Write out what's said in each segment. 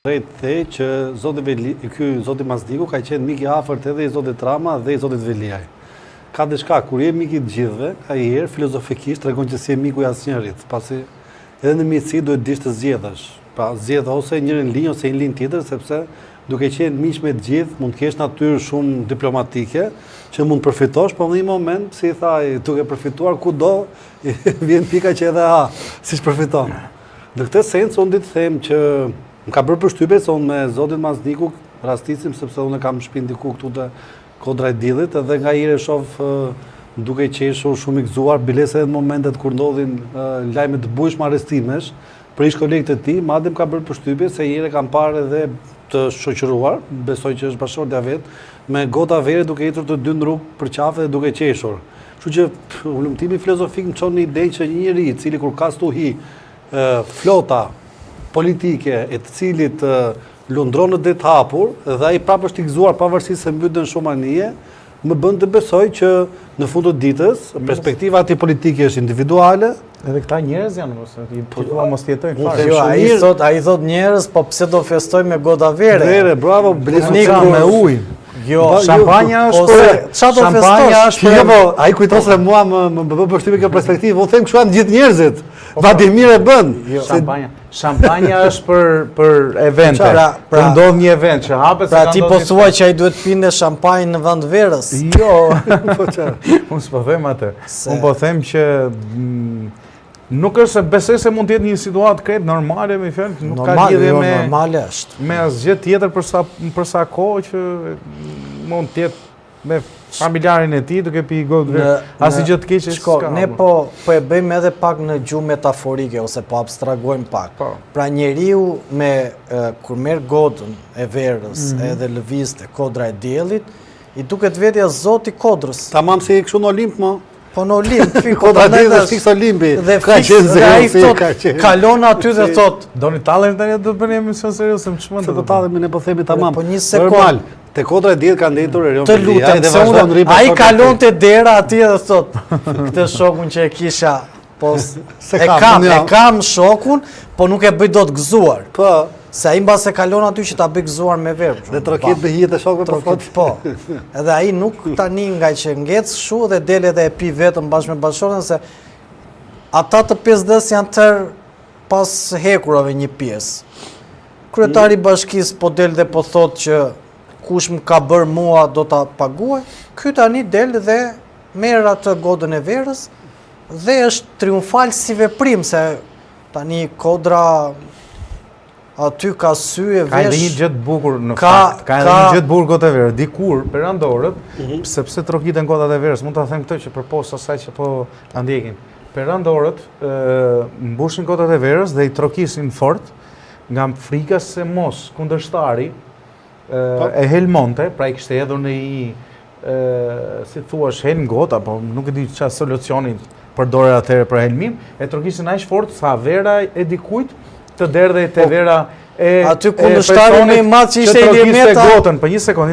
Drejtë që zoti Mazdiku ka qenë mik i afërt edhe i zotit Rama dhe i zotit Veliaj. Ka diçka, kur je mik i të gjithëve, ka i herë filozofikisht tregon që si e miku i asnjërit, pasi edhe në miqësi duhet dish të zgjedhësh. Pra zgjedh ose njërin linjë ose një linjë tjetër, sepse duke qenë miq me të gjithë, mund të kesh natyrë shumë diplomatike që mund të përfitosh, por në një moment, si thaj, duke përfituar kudo, vjen pika që edhe siç përfiton. Në këtë sens unë di të them që më ka bërë përshtypje se unë me zotin Mazdiku rastisim sepse unë kam shtëpi diku këtu te Kodra e Diellit edhe nga hire shoh duke qeshur shumë i gëzuar bilese edhe në momentet kur ndodhin lajme të bujshme arrestimesh për ish kolegët e tij, madje më ka bërë përshtypje se hire kam parë edhe të shoqëruar, besoj që është bashkëshortja vet, me gota vere duke ecur të dy në rrugë për qafe dhe duke qeshur. Kështu që ulëmtimi filozofik më çon në ide që një njeri i cili kur ka stuhi flota politike e të cilit lundron në det hapur dhe ai prapë është i gëzuar pavarësisht se mbyten shumë anije, më bën të besoj që në fund të ditës perspektiva e politike është individuale. Edhe këta njerëz janë mos jetojnë fare. Jo, ai thot njerëz, po pse do festoj me goda vere? Vere, bravo, blesuka me ujë. Jo, shampanja është për çfarë do festosh? Jo, po, ai kujton se mua më bë përshtypje kjo perspektivë, u them kështu janë gjithë njerëzit. Vladimir e bën. Shampanja është për evente. Pra ndodh një event që hapet se pra ti po thua që ai duhet pinde shampanjë në vend verës? Jo. Po çfarë? Unë s'po them atë. Unë po them që nuk është se besoj se mund të jetë një situatë krejt normale, me fjalë, nuk ka lidhje me normale është. Me asgjë tjetër për sa kohë që mund të jetë me familjarin e tij duke pi godë. Asgjë të keqe s'ka. Ne po e bëjmë edhe pak në gjuhë metaforike ose po abstragojmë pak. Pra njeriu kur merr godën e verës edhe lëvizte Kodra e Diellit, i duket vetja zoti Kodrës. Tamam si kështu në Olimp më. Po në Olimp, Kodra e Diellit është fiks Olimpi. Ka qenë zero, kalon aty dhe thot, doni tallem tani do të bëni emision serioz, më çmend. Se do tallemi ne po themi tamam. Po një sekond. Te Kodra e Diellit ka ndetur Erion Të lutem, se unë ai kalon te dera aty dhe thot, këtë shokun që e kisha, po e kam shokun, po nuk e bëj dot gëzuar. Po. Se ai mbas e kalon aty që ta bëj gëzuar me verë. Dhe troket me hijet e shokut po. Po. Edhe ai nuk tani nga që ngec kështu dhe del edhe e pi vetëm bashkë me bashkëshorten se ata të 50 janë tërë pas hekurave një pjesë. Kryetari i bashkisë po del dhe po thotë që kush më ka bërë mua do ta paguaj. Ky tani del dhe merr atë godën e verës dhe është triumfal si veprim se tani Kodra aty ka sy e vesh. Ka edhe një gjë të bukur në fakt. Ka edhe një gjë të bukur gotë e verës. Dikur perandorët, sepse trokiten godat e verës, mund ta them këtë që përposhtë asaj që po ta ndjekin. Perandorët mbushin godat e verës dhe i trokisin fort nga frika se mos kundërshtari e helmonte, pra i kishte hedhur në si thua helm gota, po nuk e di çfarë solucioni përdorer atëherë për helmim, e trokisin aq fort sa vera e dikujt të derdhej te vera e aty kundërshtari më i madh që ishte Ilimeta gotën, po një sekond.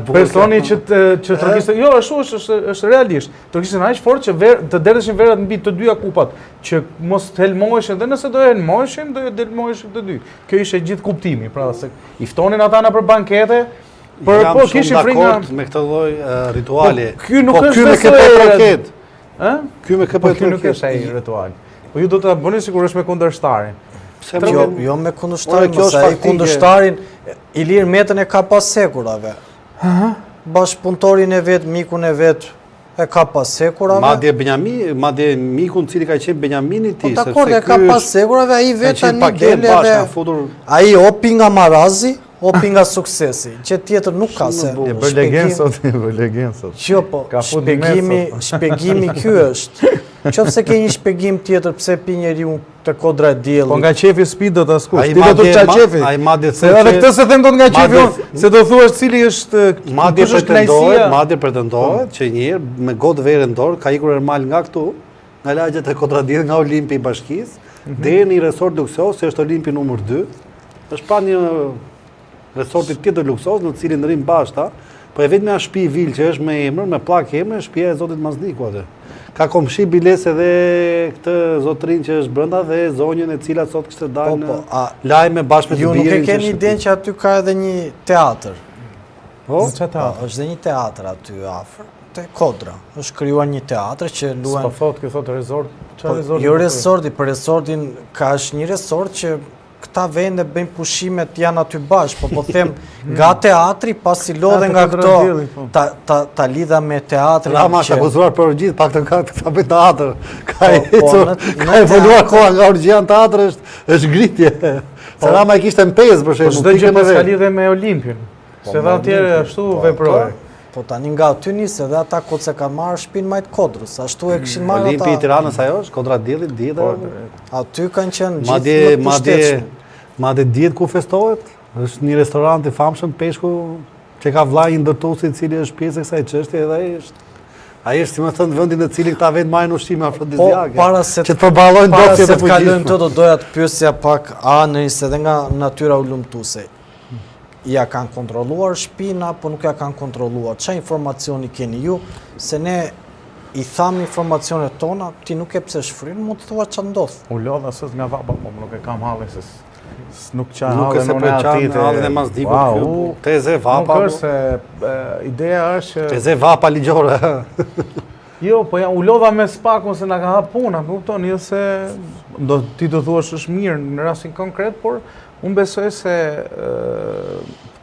Personi që trokiste, jo, ashtu është realisht. Trokisin aq fort që të derdheshin verat mbi të dyja kupat, që mos të helmoheshin dhe nëse do helmoheshin, do helmoheshin të dy. Kjo ishte gjithë kuptimi, pra se i ftonin ata në për bankete, po kishin frikë me këtë lloj rituali. Ky nuk është me këtë troket. Ë? Ky me këtë troket. Nuk është ai ritual. Po ju do ta bëni sigurisht me kundërshtarin. Jo me kundërshtarin, se ai kundërshtarin Ilir Metën e ka pas sekurave. Bashkëpunëtorin e vet, mikun e vet e ka pas sekurave. Madje mikun cili ka qenë Benjamini i tij, sepse ky e ka pas sekurave, ai vetë tani dele edhe ai opi nga marazi, opi nga suksesi. Që tjetër nuk ka se. E bër legend sot. Jo po, shpjegimi ky është. Qofse ke një shpjegim tjetër pse pi njeriu te Kodra e Diellit. Po nga qefi spi do ta skuq. Ti do të ça qefi. Ai madje se edhe këtë se them dot nga qefi unë, se do thuash cili është madje pretendohet që një herë me godë verë në dorë ka ikur Ermal nga këtu, nga lagjet e Kodra e Diellit, nga Olimpi i bashkisë, deri në një resort luksos, që është Olimpi numër 2. Është pa një resort tjetër luksos në cilin rrin bashta, Po e vetëm shtëpi vil që është me emër, me plakë emër, shtëpia e zotit Mazdiku atë. Ka komshi biles edhe këtë zotrin që është brenda dhe zonjën e cila sot kishte dalë në lajme bashkë me të birin. Ju nuk e keni idenë që aty ka edhe një teatr. Në teatr? Është dhe një teatr aty afër, te Kodra. Është krijuar një teatr që luan. S'po thot, kjo thot resort. Çfarë resort? Jo resorti, për resortin ka është një resort që këta vende bëjnë pushimet janë aty bashkë, po them nga teatri pasi lodhen nga këto ta lidha me teatrin. Rama është akuzuar për orgjit, pak të ka bëj teatr. Ka evoluar koha nga orgjia në teatr është ngritje. Se Rama e kishte në pesë për shembull. Po çdo gjë pas ka lidhje me Olimpin. Se dha tjerë ashtu veprore. Po tani nga aty nis edhe ata kot se kanë marrë shtëpinë Majt Kodrës. Ashtu e kishin marrë ata. Olimpi i Tiranës ajo është, Kodra Diellit, dieta. Aty kanë qenë gjithë madje diet ku festohet. Është një restorant i famshëm Peshku që ka vllai një ndërtuesi i cili është pjesë e kësaj çështje edhe ai është si më thënë vendin në cilin këta vetë marrin ushqime afrodiziake. Që të përballojnë dopsjet e fuqishme. Kalojmë këto do doja të pyesja pak anërisht edhe nga natyra ulumtuese. Ja kanë kontrolluar shtëpinë apo nuk ja kanë kontrolluar? Çfarë informacioni keni ju? Se ne i tham informacionet tona, ti nuk e pse shfryn, mund të thua çfarë ndodh. U lodha sot nga vapa, po nuk e kam hallin se nuk qa nuk hallin unë aty te. Hallin e Mazdikut. Teze vapa. Nuk është se ideja është teze vapa ligjore. Jo, po ja u lodha me spakun se na ka hap puna, kupton, jo se ti do thuash është mirë në rastin konkret, por unë besoj se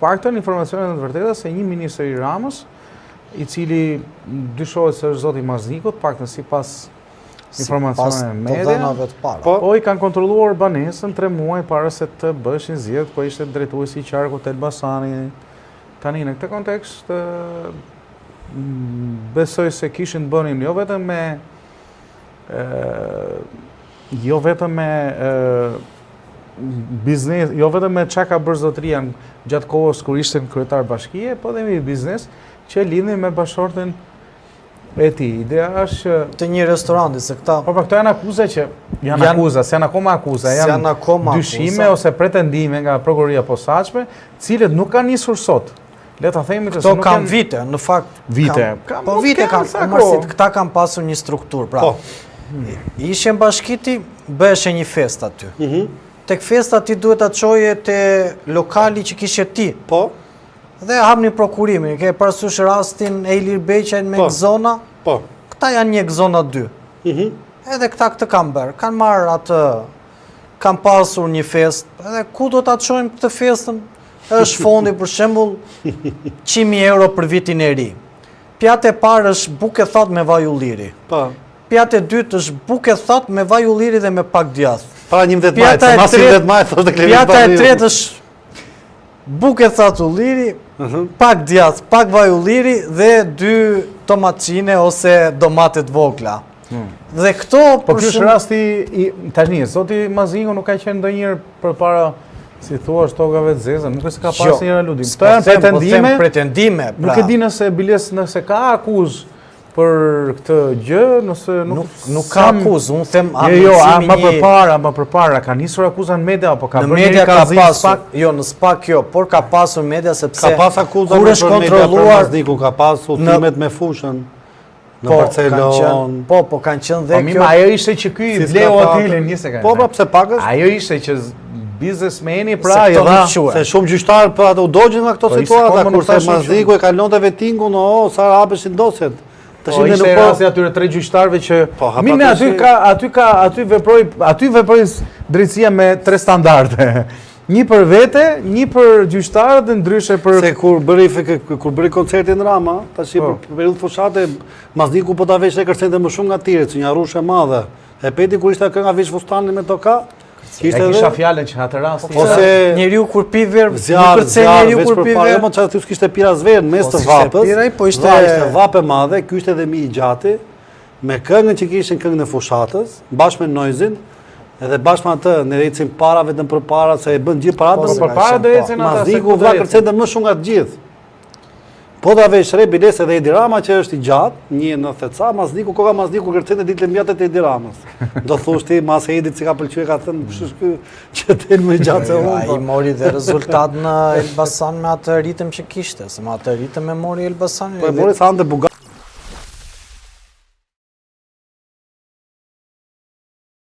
paktën informacionet të vërteta se një ministër i Ramës, i cili dyshohet se është zoti Mazdikut, paktën sipas informacioneve media, po i kanë kontrolluar banesën 3 muaj para se të bëshin zgjedhjet, po ishte drejtuesi i qarkut Elbasani. Tani në këtë kontekst besoj se kishin bënim jo vetëm me biznes, jo vetëm me çka ka bërë zotëria gjatë kohës kur ishte kryetar bashkie, po dhe me biznes që lidhin me bashortën e tij. Ideja është të një restoranti se këta. Po këto janë akuza që janë akuza, se janë akoma akuza, janë dyshime ose pretendime nga prokuroria posaçme, cilët nuk kanë nisur sot. Le ta themi se nuk kanë vite, në fakt vite. Po vite kanë, këta kanë pasur një strukturë, pra. Ishin bashkiti, bëheshe një fest aty. Tek festa ti duhet ta çoje te lokali që kishe ti. Po. Dhe hapni prokurimin, ke parasysh rastin e Ilir Beqajn me Gzona? Po. Këta janë një Gzona 2. Edhe këta këtë kanë bërë, kanë marrë atë, kanë pasur një fest, edhe ku do ta çojmë këtë festën? Është fondi për shembull 100.000 euro për vitin e ri. Pjatë e parë është bukë thatë me vaj ulliri. Po. Pjatë e dytë është bukë thatë me vaj ulliri dhe me pak djath. Para 11 maj, se mas 11 maj thoshte Klemen. Pjata e tretë është bukë thatë ulliri, pak djath, pak vaj ulliri dhe 2 tomatçine ose domate të vogla. Dhe këto po ky është rasti tani, zoti Mazdikut nuk ka qenë ndonjëherë përpara si thua tokave të zeza, nuk është ka pasur një aludim. Këto janë pretendime. Nuk e di nëse biles nëse ka akuzë për këtë gjë, nëse nuk ka akuzë, unë them më përpara ka nisur akuza në media apo ka bërë media ka pasur. Jo, në SPAK jo, por ka pasur media sepse ka pas akuza për media për Mazdiku, ka pas udhëtimet me fushën në Barcelonë. Po kanë qenë dhe kjo. Ajo ishte që ky vleu hotelin një sekondë. Po, pse pakës? Ajo ishte që biznesmeni pra i dha se shumë gjyqtar për ato u dogjën nga këto situata kurse Mazdiku e kalonte vetingun, sa hapeshin dosjet. Po ishte rasti atyre 3 gjyqtarëve që mimi aty veproi drejtësia me 3 standarde. Një për vete, një për gjyqtarët dhe ndryshe për se kur bëri koncertin Rama, tash për periudhë fushate Mazdiku po ta veshte kërcente më shumë nga tjerët, që një arrushë e madhe. E peti kur ishte kënga vish fustani me toka, kisha fjalën që atë rast ose njeriu kur pi ver, nuk kërcen njeriu kur pi ver. Jo, çfarë thos kishte piras ver mes të vapës. Po ishte vapë e madhe, ky ishte edhe mi i gjati me këngën që kishin këngën e fushatës, bashkë me Noizin. Edhe bashkë me atë ne ecim para vetëm përpara se e bën gjithë paradën. Përpara do ecën ata. Mazdiku vlla kërcente më shumë nga të gjithë. Po da vesh re biles edhe Edi Rama që është i gjatë, 1.90 ca, Mazdiku, koka Mazdiku kërcen e ditë lëmbjatet e Edi Ramës. Do thush ti, mas Edit si ka pëlqyer ka thënë, kush është ky që ten më gjatë se unë. Ai mori dhe rezultat në Elbasan me atë ritëm që kishte, se me atë ritëm e mori Elbasan. Po e mori sa ande Buga.